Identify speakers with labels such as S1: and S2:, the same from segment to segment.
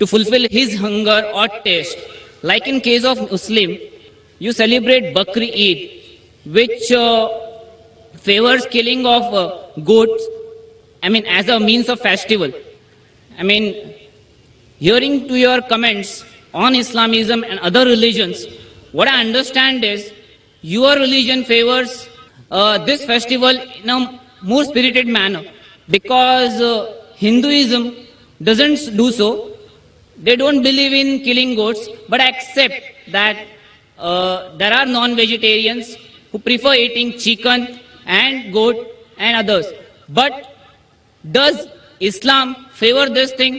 S1: to fulfill his hunger or taste. Like in case of Muslim, you celebrate Bakri Eid, which favors killing of goats, as a means of festival. Hearing to your comments on Islamism and other religions, what I understand is your religion favors this festival in a more spirited manner, because Hinduism doesn't do so. They don't believe in killing goats, but accept that there are non-vegetarians who prefer eating chicken and goat and others. But does Islam favor this thing?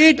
S2: 8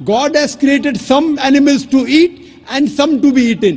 S2: God has created some animals to eat and some to be eaten۔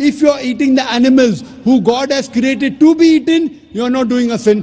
S2: If you are eating the animals who God has created to be eaten, you are not doing a sin۔